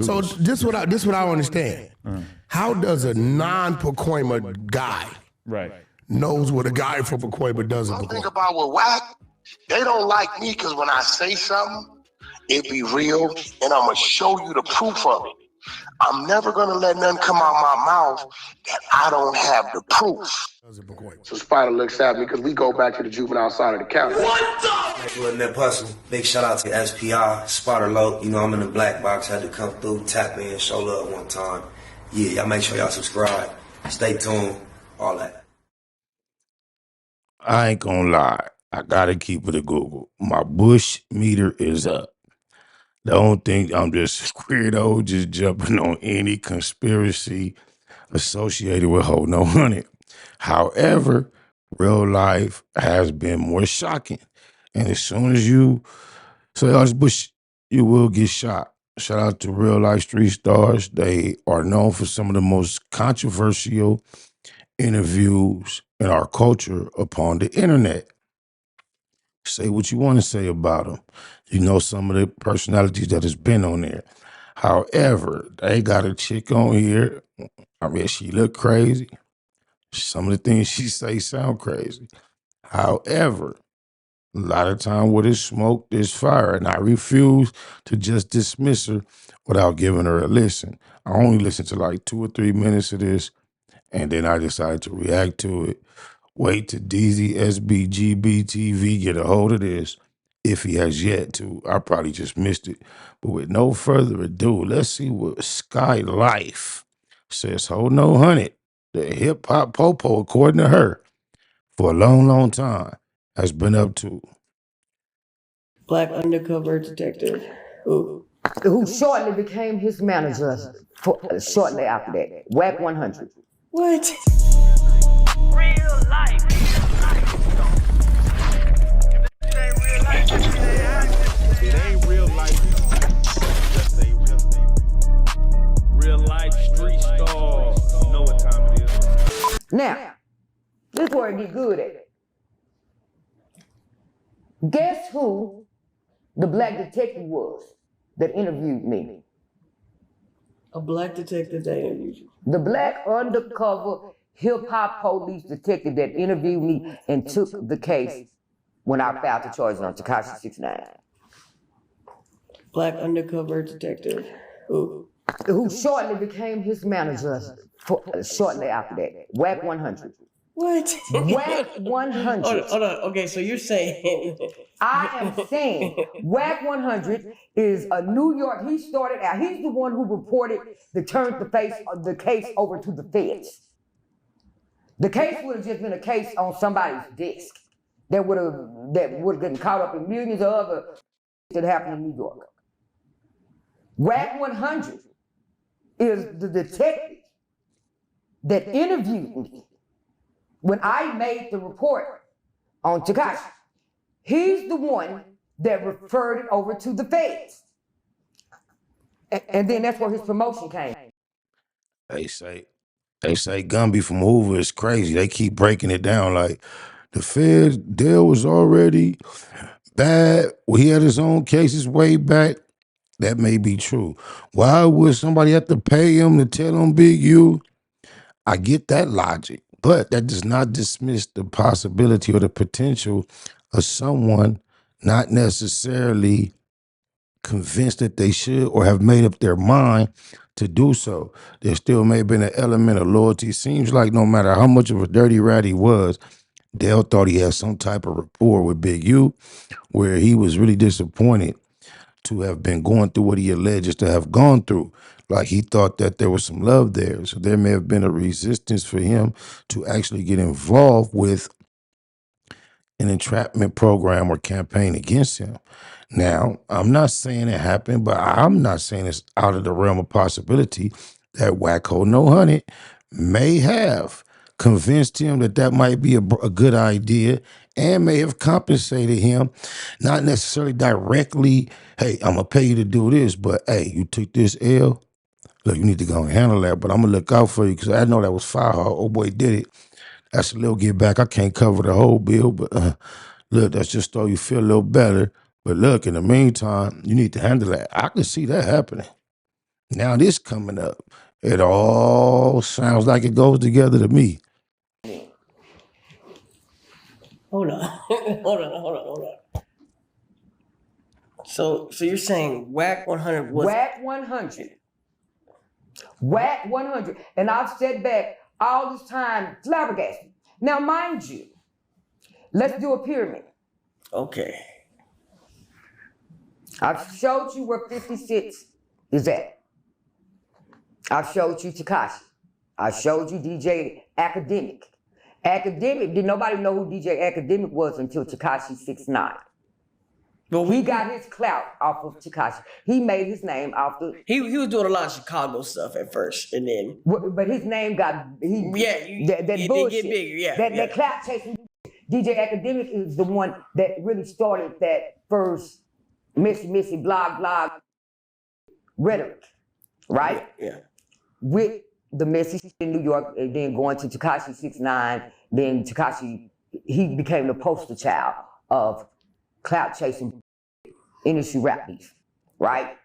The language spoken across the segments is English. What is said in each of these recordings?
So this what I don't understand. How does a non-Pacoima guy knows what a guy from Pacoima does in One thing Pacoima? about with Wack, they don't like me because when I say something, it be real, and I'm gonna show you the proof of it. I'm never gonna let nothing come out my mouth that I don't have the proof. So Spider looks at me because we go back to the juvenile side of the county. What the? Little Nip Hustle. Big shout out to SPI, Spotter Low. You know, I'm in the black box. Had to come through, tap in, show love one time. Yeah, y'all make sure y'all subscribe. Stay tuned. All that. I ain't gonna lie. I gotta keep it a Google. My Bush meter is up. Don't think I'm just weirdo just jumping on any conspiracy associated with Ho No 100. However, real life has been more shocking. And as soon as you say, oh, it's Bush, you will get shot. Shout out to real life street stars. They are known for some of the most controversial interviews in our culture upon the internet. Say what you want to say about them. You know some of the personalities that has been on there. However, they got a chick on here. I mean, she look crazy. Some of the things she say sound crazy. However, a lot of time where there's smoke, there's fire. And I refuse to just dismiss her without giving her a listen. I only listened to like 2 or 3 minutes of this, and then I decided to react to it. Wait till DZSBGBTV get a hold of this, if he has yet to. I probably just missed it. But with no further ado, let's see what Sky Life says. Ho No 100, the hip hop popo, according to her, for a long, long time, has been up to. Black undercover detective who shortly became his manager shortly after that. Wack100. What? Real life. It ain't real life. Just ain't real. Real life street stars. You know what time it is. Now, this is where it get good at. Guess who the black detective was that interviewed me? A black detective that interviewed you. The black undercover hip-hop police detective that interviewed me and took the case when I filed the charges on Tekashi 6ix9ine. Black undercover detective who shortly became his manager shortly after that. Wack100. What? Wack100. Hold on. Okay, so you're saying... I am saying Wack100 is a New York, he started out, he's the one who reported the case over to the feds. The case would have just been a case on somebody's desk that would have gotten caught up in millions of other that happened in New York. Wack100 is the detective that interviewed me when I made the report on Tekashi. He's the one that referred it over to the feds. And then that's where his promotion came. They say Gumby from Hoover is crazy. They keep breaking it down like the feds, Dale was already bad. He had his own cases way back. That may be true. Why would somebody have to pay him to tell him Big U? I get that logic, but that does not dismiss the possibility or the potential of someone not necessarily convinced that they should or have made up their mind to do so. There still may have been an element of loyalty. Seems like no matter how much of a dirty rat he was, Dale thought he had some type of rapport with Big U, where he was really disappointed to have been going through what he alleges to have gone through. Like he thought that there was some love there. So there may have been a resistance for him to actually get involved with an entrapment program or campaign against him. Now, I'm not saying it happened, but I'm not saying it's out of the realm of possibility that Wacko No 100 may have convinced him that that might be a good idea and may have compensated him, not necessarily directly, hey, I'm going to pay you to do this, but hey, you took this L, look, you need to go and handle that, but I'm going to look out for you because I know that was foul. Oh boy did it. That's a little get back. I can't cover the whole bill, but look, that's just so you feel a little better. But look, in the meantime, you need to handle that. I can see that happening. Now this coming up, it all sounds like it goes together to me. Hold on. hold on. So you're saying Wack 100 was Wack 100. Wack 100. And I've sat back all this time flabbergasted. Now, mind you, let's do a pyramid. okay. I've showed you where 56 is at. I've showed you Tekashi. I showed you DJ Academic. Did nobody know who DJ Academic was until Tekashi 6ix9ine. But he got his clout off of Tekashi. He made his name off the. He was doing a lot of Chicago stuff at first, and then. But his name got that it bullshit. did get bigger, That clout chasing. DJ Academic is the one that really started that first Missy blog rhetoric, right? Yeah. With the Missy in New York, and then going to Tekashi 6ix9ine, then Tekashi, he became the poster child of clout chasing industry rap beef, right?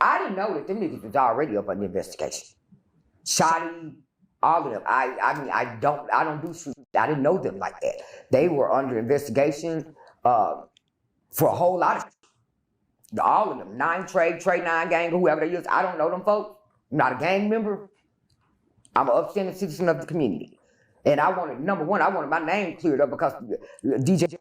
I didn't know that them niggas was already up on the investigation. Shotty, all of them. I don't do shit. I didn't know them like that. They were under investigation for a whole lot of shit. All of them. Trey 9 gang, whoever they is. I don't know them folks. I'm not a gang member. I'm an upstanding citizen of the community. And I wanted, number one, I wanted my name cleared up because DJ.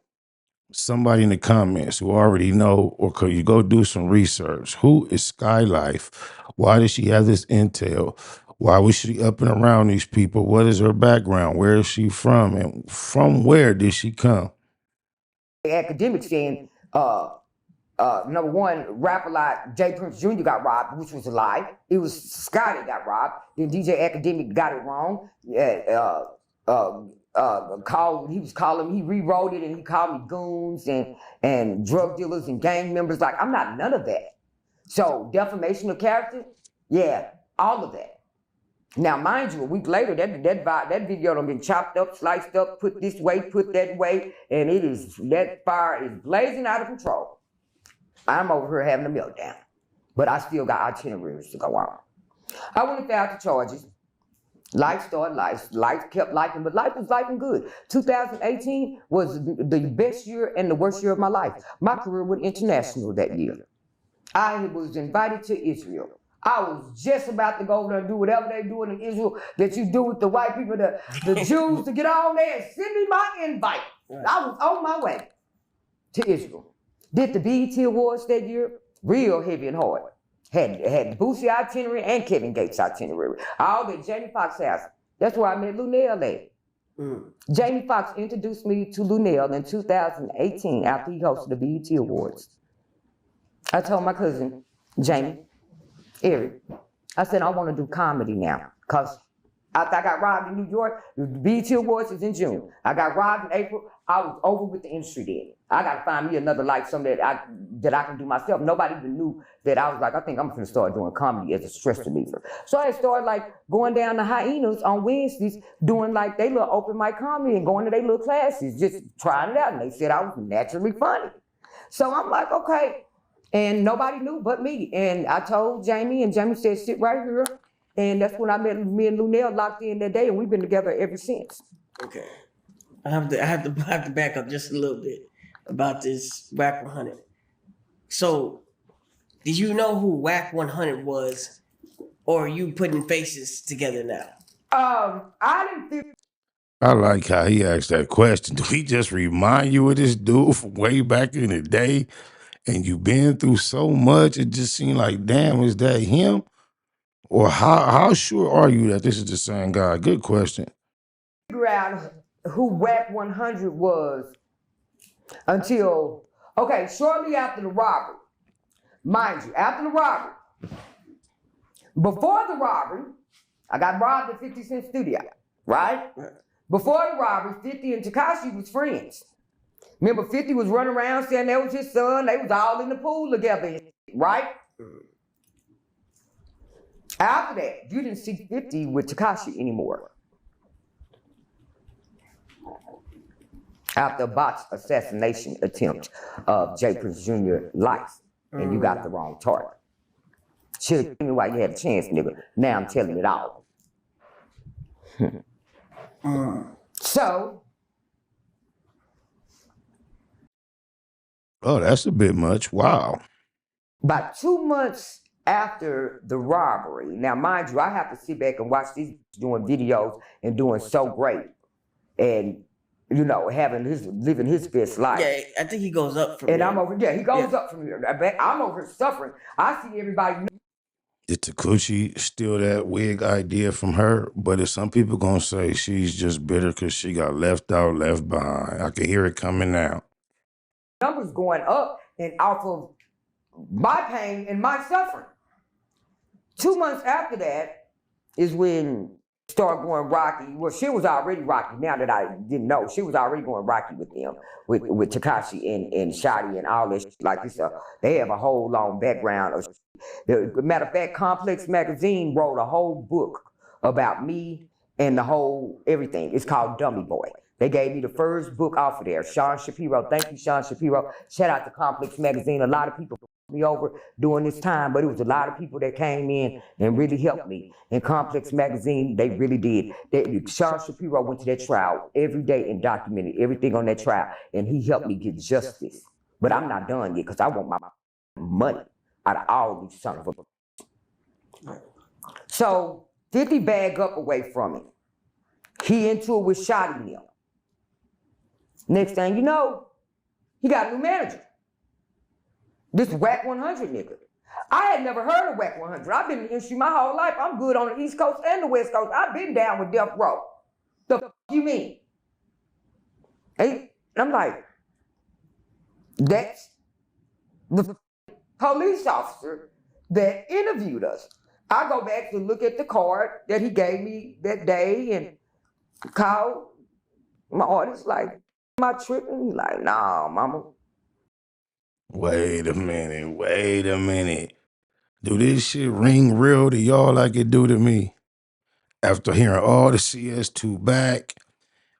Somebody in the comments who already know, or could you go do some research? Who is Sky Life? Why does she have this intel? Why was she up and around these people? What is her background? Where is she from? And from where did she come? Academic saying, number one, rapper like Jay Prince Jr. got robbed, which was a lie. It was Sky that got robbed. Then DJ Academic got it wrong. He rewrote it and he called me goons and drug dealers and gang members. Like, I'm not none of that. So defamation of character, yeah, all of that. Now, mind you, a week later, that video done been chopped up, sliced up, put this way, put that way, and that fire is blazing out of control. I'm over here having a meltdown, but I still got itineraries to go on. I went and filed the charges. Life started life kept lifing, but life was lifing good. 2018 was the best year and the worst year of my life. My career went international that year. I was invited to Israel. I was just about to go over there and do whatever they're doing in Israel that you do with the white people, the Jews, to get on there and send me my invite. I was on my way to Israel. Did the BET Awards that year, real heavy and hard. Had Boosie itinerary and Kevin Gates itinerary. All at Jamie Foxx house. That's where I met Lunell at. Jamie Foxx introduced me to Lunell in 2018 after he hosted the BET Awards. I told my cousin, Jamie, Eric, I said, I want to do comedy now. Because after I got robbed in New York, the BET Awards is in June. I got robbed in April. I was over with the industry then. I got to find me another life, something that I can do myself. Nobody even knew that I was like, I think I'm going to start doing comedy as a stress reliever. So I started like going down to Hyenas on Wednesdays, doing like they little open mic comedy and going to their little classes, just trying it out. And they said I was naturally funny. So I'm like, okay. And nobody knew but me. And I told Jamie, and Jamie said, sit right here. And that's when I met me and Lunell locked in that day, and we've been together ever since. Okay. I have to back up just a little bit about this Wack 100. So, did you know who Wack 100 was, or are you putting faces together now? I didn't think. I like how he asked that question. Do he just remind you of this dude from way back in the day? And you've been through so much, it just seemed like, damn, is that him? Or how sure are you that this is the same guy? Good question. Figure out who Wack 100 was until, shortly after the robbery. Mind you, after the robbery. Before the robbery, I got robbed at 50 Cent studio, right? Before the robbery, 50 and Tekashi was friends. Remember, 50 was running around saying that was his son. They was all in the pool together, right? After that, you didn't see 50 with Tekashi anymore. After a botched assassination attempt of Jay Prince Jr.'s life. and you got the wrong target. Should've told me why you had a chance, nigga. Now I'm telling it all. So, Oh, that's a bit much. Wow. about 2 months after the robbery, now mind you, I have to sit back and watch these doing videos and doing so great, and you know, living his best life. Yeah, I think he goes up from And here. I'm over, he goes up from here. I'm over here suffering. I see everybody. Did Takuchi steal that wig idea from her? But if some people gonna say she's just bitter because she got left out, left behind. I can hear it coming out. Numbers going up and off of my pain and my suffering. 2 months after that is when it started going rocky. Well, she was already rocky. Now that I didn't know, she was already going rocky with them, with Tekashi and Shotty and all this. Like this, they have a whole long background. Matter of fact, Complex Magazine wrote a whole book about me and the whole everything. It's called Dummy Boy. They gave me the first book off of there. Sean Shapiro, thank you, Sean Shapiro. Shout out to Complex Magazine. A lot of people put me over during this time, but it was a lot of people that came in and really helped me. And Complex Magazine, they really did. Sean Shapiro went to that trial every day and documented everything on that trial, and he helped me get justice. But I'm not done yet because I want my money out of all these sons of a. So 50 bag up away from it. He into it with Shotty Mill. Next thing you know, he got a new manager. This Wack100 nigga. I had never heard of Wack100. I've been in the industry my whole life. I'm good on the East Coast and the West Coast. I've been down with Death Row. The fuck you mean? And I'm like, that's the police officer that interviewed us. I go back to look at the card that he gave me that day and call my artist like, am I tripping? He's like, nah, mama. Wait a minute. Do this shit ring real to y'all like it do to me? After hearing all the CS2 back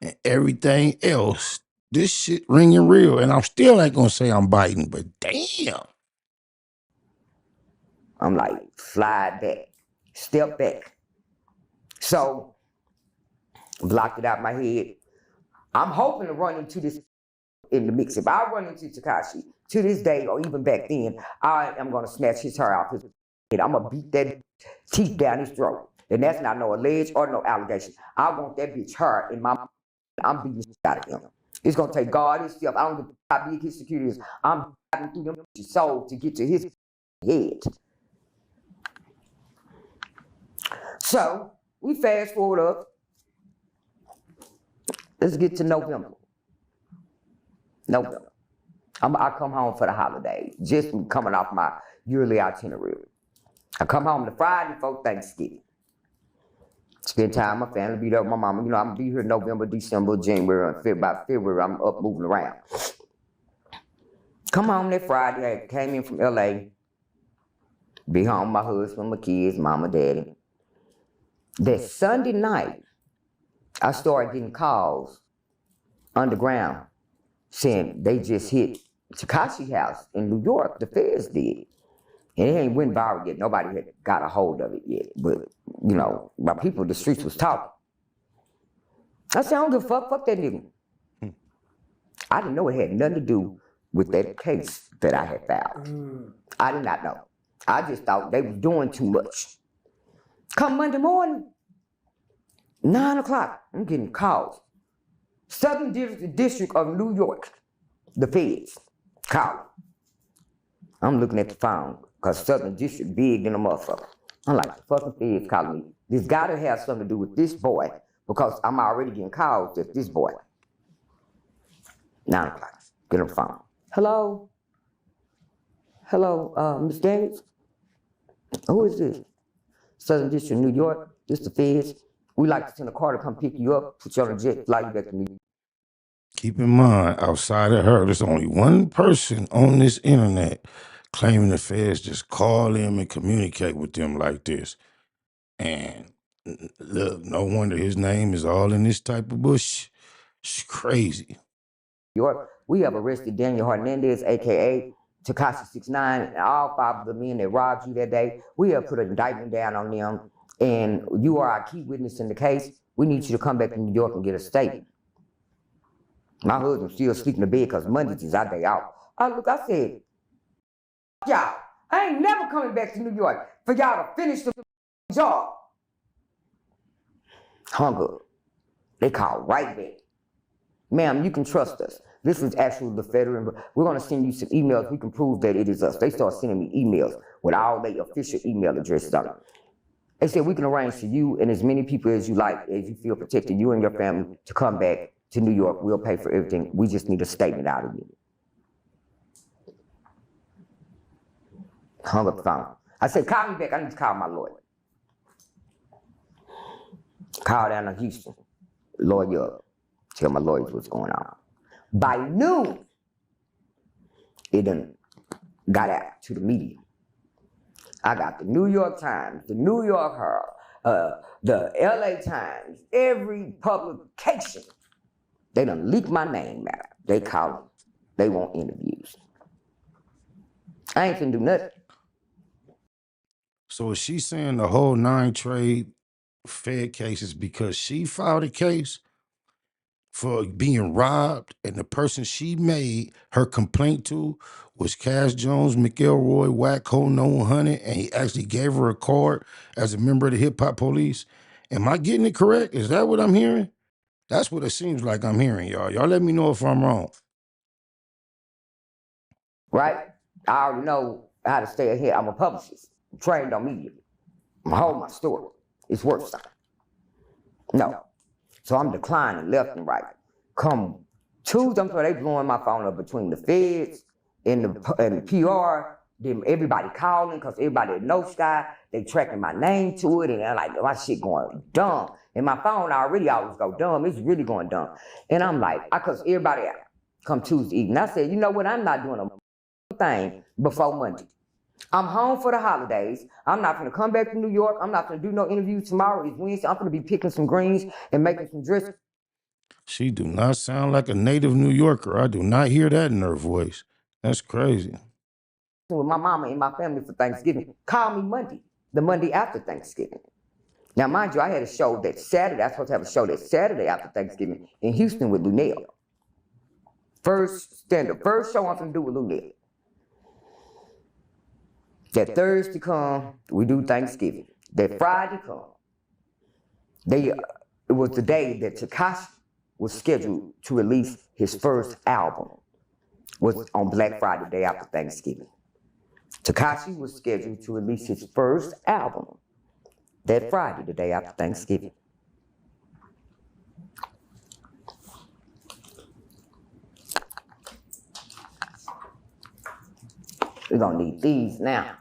and everything else, this shit ringing real. And I'm still ain't gonna say I'm biting, but damn. I'm like, slide back, step back. So, blocked it out my head. I'm hoping to run into this in the mix. If I run into Tekashi to this day or even back then, I am gonna snatch his hair off his head. I'm gonna beat that teeth down his throat. And that's not no alleged or no allegation. I want that bitch hurt in my. I'm beating the shit out of him. It's gonna take God himself. I don't give how big his security is. I'm driving through them soul to get to his head. So we fast forward up. Let's get to November. I come home for the holidays, just coming off my yearly itinerary. I come home the Friday before Thanksgiving. Spend time with my family, be there with my mama. You know, I'm gonna be here November, December, January, and by February, I'm up moving around. Come home that Friday, I came in from LA. Be home with my husband, my kids, mama, daddy. That Sunday night, I started getting calls underground saying they just hit Tekashi house in New York, the feds did. And it ain't went viral yet. Nobody had got a hold of it yet. But, you know, my people, the streets was talking. I said, I don't give a fuck that nigga. I didn't know it had nothing to do with that case that I had filed. I did not know. I just thought they was doing too much. Come Monday morning, 9 o'clock, I'm getting calls. Southern District of New York, the feds, calling. I'm looking at the phone, because Southern District big than a motherfucker. I'm like, the fucking feds calling me. This gotta have something to do with this boy, because I'm already getting calls at this boy. 9 o'clock, get on the phone. Hello? Hello, Ms. Daniels? Who is this? Southern District, New York, this the feds. We like to send a car to come pick you up, put you on a jet, fly you back to New York. Keep in mind, outside of her, there's only one person on this internet claiming the feds just call them and communicate with them like this. And look, no wonder his name is all in this type of bush. It's crazy. York, we have arrested Daniel Hernandez, AKA Tekashi 6ix9ine, and all 5 of the men that robbed you that day, we have put an indictment down on them, and you are our key witness in the case. We need you to come back to New York and get a statement. My husband's still sleeping in bed because Mondays is our day out. I said, y'all, I ain't never coming back to New York for y'all to finish the job. Hung up. They called right back. Ma'am, you can trust us. This is actually the federal. We're going to send you some emails. We can prove that it is us. They start sending me emails with all their official email addresses on it. They said we can arrange for you and as many people as you like, as you feel protected, you and your family, to come back to New York. We'll pay for everything. We just need a statement out of you. Hung up the phone. I said, call me back. I need to call my lawyer. Call down to Houston. Lawyer up. Tell my lawyers what's going on. By noon, it done got out to the media. I got the New York Times, the New York Herald, the LA Times, every publication. They done leaked my name out. They call them. They want interviews. I ain't finna do nothing. So is she saying the whole 9 trade Fed case is because she filed a case for being robbed, and the person she made her complaint to was Cash Jones, McElroy, Wack100, and he actually gave her a card as a member of the hip hop police? Am I getting it correct? Is that what I'm hearing? That's what it seems like I'm hearing, y'all. Y'all let me know if I'm wrong. Right? I already know how to stay ahead. I'm a publicist. I'm trained on media. I'm gonna hold my story. It's worth something. No. So I'm declining left and right. Come Tuesday, they blowing my phone up between the feds and the PR, then everybody calling, because everybody that knows Sky, they tracking my name to it, and they're like, my shit going dumb. And my phone already always go dumb. It's really going dumb. And I'm like, because everybody out come Tuesday evening. I said, you know what? I'm not doing a thing before Monday. I'm home for the holidays. I'm not gonna come back to New York. I'm not gonna do no interviews tomorrow. It's Wednesday. I'm gonna be picking some greens and making some dressing. She do not sound like a native New Yorker. I do not hear that in her voice. That's crazy. With my mama and my family for Thanksgiving. Call me Monday, the Monday after Thanksgiving. Now, mind you, I had a show that Saturday. I was supposed to have a show that Saturday after Thanksgiving in Houston with Lunell. First show I'm gonna do with Lunell. That Thursday come, we do Thanksgiving. That Friday come, it was the day that Tekashi was scheduled to release his first album. Was on Black Friday, the day after Thanksgiving. Tekashi was scheduled to release his first album that Friday, the day after Thanksgiving. We're gonna need these now.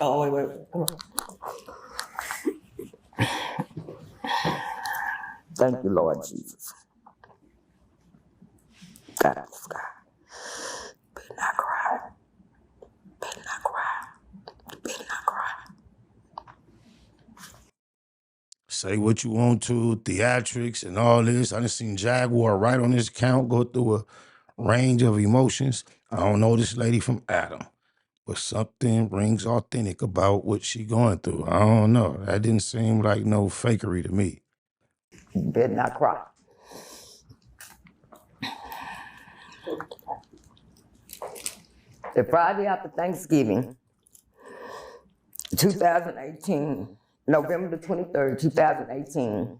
Oh, wait. Come on. Thank you, Lord Jesus. God, God. Better not cry. Better not cry. Better not cry. Say what you want to, theatrics and all this. I done seen Jaguar right on this count go through a range of emotions. I don't know this lady from Adam, but something rings authentic about what she going through. I don't know. That didn't seem like no fakery to me. You better not cry. The Friday after Thanksgiving, 2018, November the 23rd, 2018,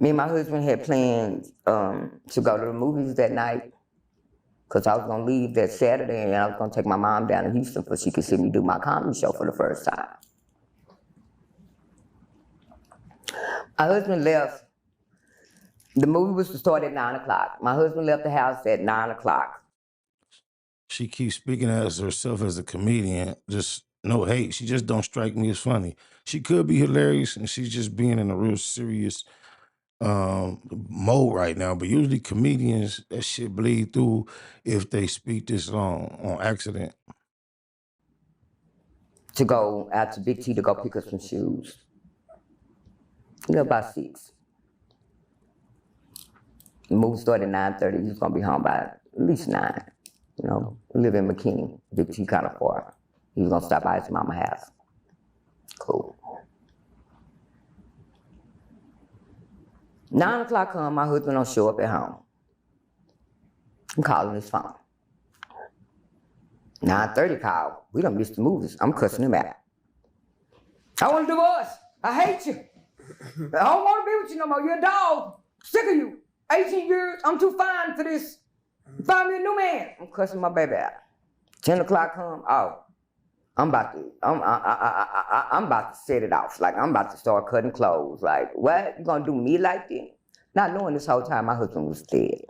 me and my husband had planned to go to the movies that night, because I was going to leave that Saturday and I was going to take my mom down to Houston so she could see me do my comedy show for the first time. My husband left. The movie was to start at 9 o'clock. My husband left the house at 9 o'clock. She keeps speaking as herself as a comedian. Just no hate. She just don't strike me as funny. She could be hilarious, and she's just being in a real serious mode right now. But usually comedians, that shit bleed through if they speak this long on accident. To go out to Big T to go pick up some shoes. About 6. The movie started at 9:30. He was gonna be home by at least 9. Live in McKinney, which he kind of far. He was gonna stop by his mama's house. Cool. 9 o'clock come, my husband don't show up at home. I'm calling his phone. 9:30 call. We done missed the movies. I'm cussing him out. I want a divorce. I hate you. I don't want to be with you no more. You're a dog. Sick of you. 18 years. I'm too fine for this. Find me a new man. I'm cussing my baby out. 10 o'clock come. Oh, I'm about to set it off. Like, I'm about to start cutting clothes. Like, what? You gonna do me like this? Not knowing this whole time my husband was dead.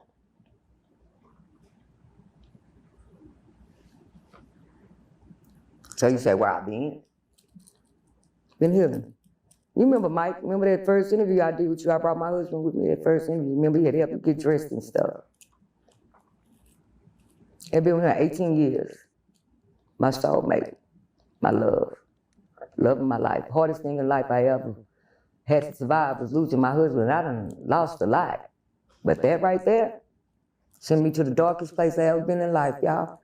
So you say, where I been? Been healing. You remember, Mike? Remember that first interview I did with you? I brought my husband with me that first interview. Remember, he had to help me get dressed and stuff. I've been with her 18 years. My soulmate, my love of my life. Hardest thing in life I ever had to survive was losing my husband. I done lost a lot. But that right there sent me to the darkest place I ever been in life, y'all.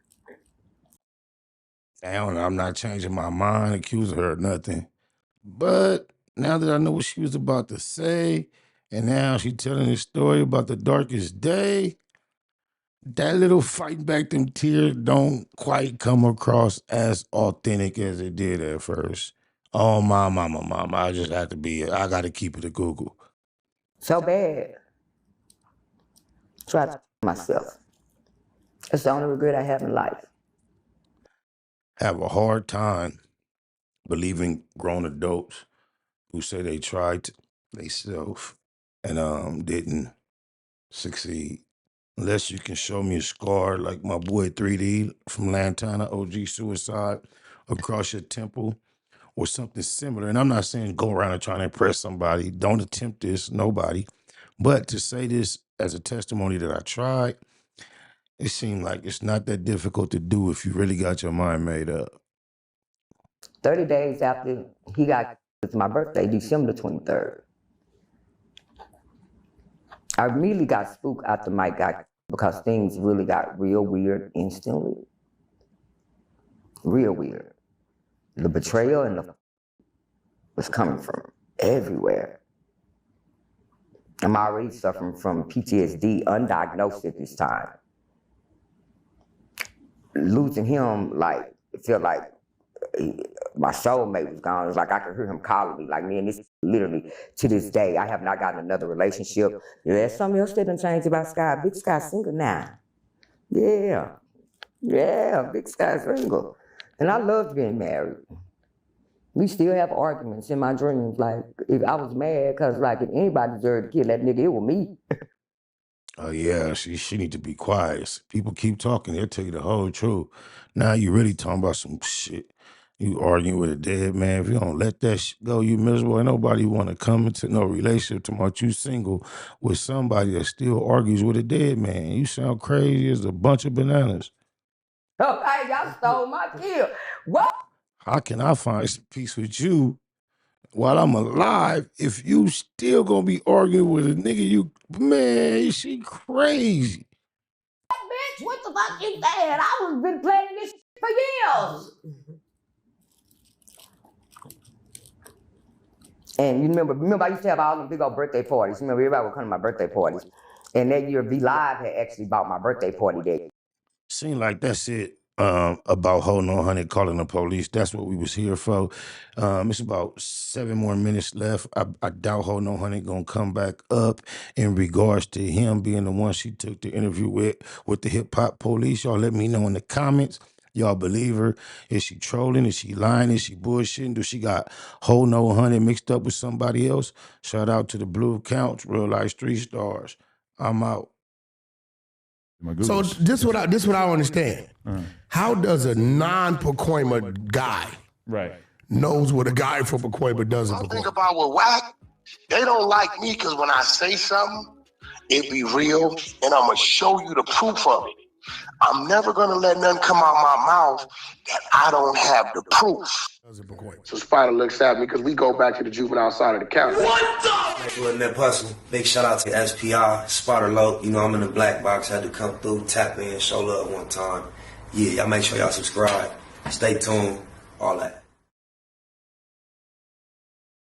I'm not changing my mind, accusing her of nothing. But now that I know what she was about to say, and now she telling this story about the darkest day, that little fighting back them tears don't quite come across as authentic as it did at first. Oh, my mama, I just have to I got to keep it a Google. So bad. Try to myself. That's the only regret I have in life. Have a hard time believing grown adults who say they tried themselves and didn't succeed. Unless you can show me a scar like my boy 3D from Lantana, OG Suicide, across your temple or something similar. And I'm not saying go around and trying to impress somebody. Don't attempt this, nobody. But to say this as a testimony that I tried, it seemed like it's not that difficult to do if you really got your mind made up. 30 days after he got, it's my birthday, December 23rd. I immediately got spooked after Mike got, because things really got real weird instantly. Real weird. The betrayal and the was coming from everywhere. I'm already suffering from PTSD, undiagnosed at this time. Losing him, like, it felt like my soulmate was gone. It was like I could hear him calling me. Like, man, this literally, to this day, I have not gotten another relationship. There's something else that done changed about Sky. Big Sky's single now. Yeah, Big Sky's single. And I loved being married. We still have arguments in my dreams. Like, if I was mad, because, like, if anybody deserved to kill that nigga, it was me. Oh, yeah, she need to be quiet. People keep talking, they'll tell you the whole truth. Now you really talking about some shit. You arguing with a dead man. If you don't let that shit go, you miserable. Ain't nobody want to come into no relationship tomorrow. You single with somebody that still argues with a dead man. You sound crazy as a bunch of bananas. Okay, y'all stole my kill. What? How can I find some peace with you while I'm alive if you still gonna be arguing with a nigga man, she crazy. Bitch, what the fuck you saying? I was been planning this for years. And you remember I used to have all them big old birthday parties. Remember, everybody would come to my birthday parties. And that year, V Live had actually bought my birthday party day. Seemed like that's it about holding on, honey, calling the police. That's what we was here for. It's about 7 more minutes left. I doubt holding on, honey gonna come back up in regards to him being the one she took the interview with the hip hop police. Y'all let me know in the comments. Y'all believe her? Is she trolling? Is she lying? Is she bullshitting? Do she got whole no honey mixed up with somebody else? Shout out to the Blue Couch, Real Life 3 stars. I'm out. So this what I understand. How does a non-Pacoima guy knows what a guy from Pacoima does in One thing Pacoima? about with Wack, they don't like me because when I say something, it be real, and I'm gonna show you the proof of it. I'm never gonna let nothing come out my mouth that I don't have the proof. So Spider looks at me because we go back to the juvenile side of the county. What the? Lynette Hustle. Big shout out to SPI, Spotter Low. You know, I'm in the black box. Had to come through, tap in, show love one time. Yeah, y'all make sure y'all subscribe. Stay tuned. All that.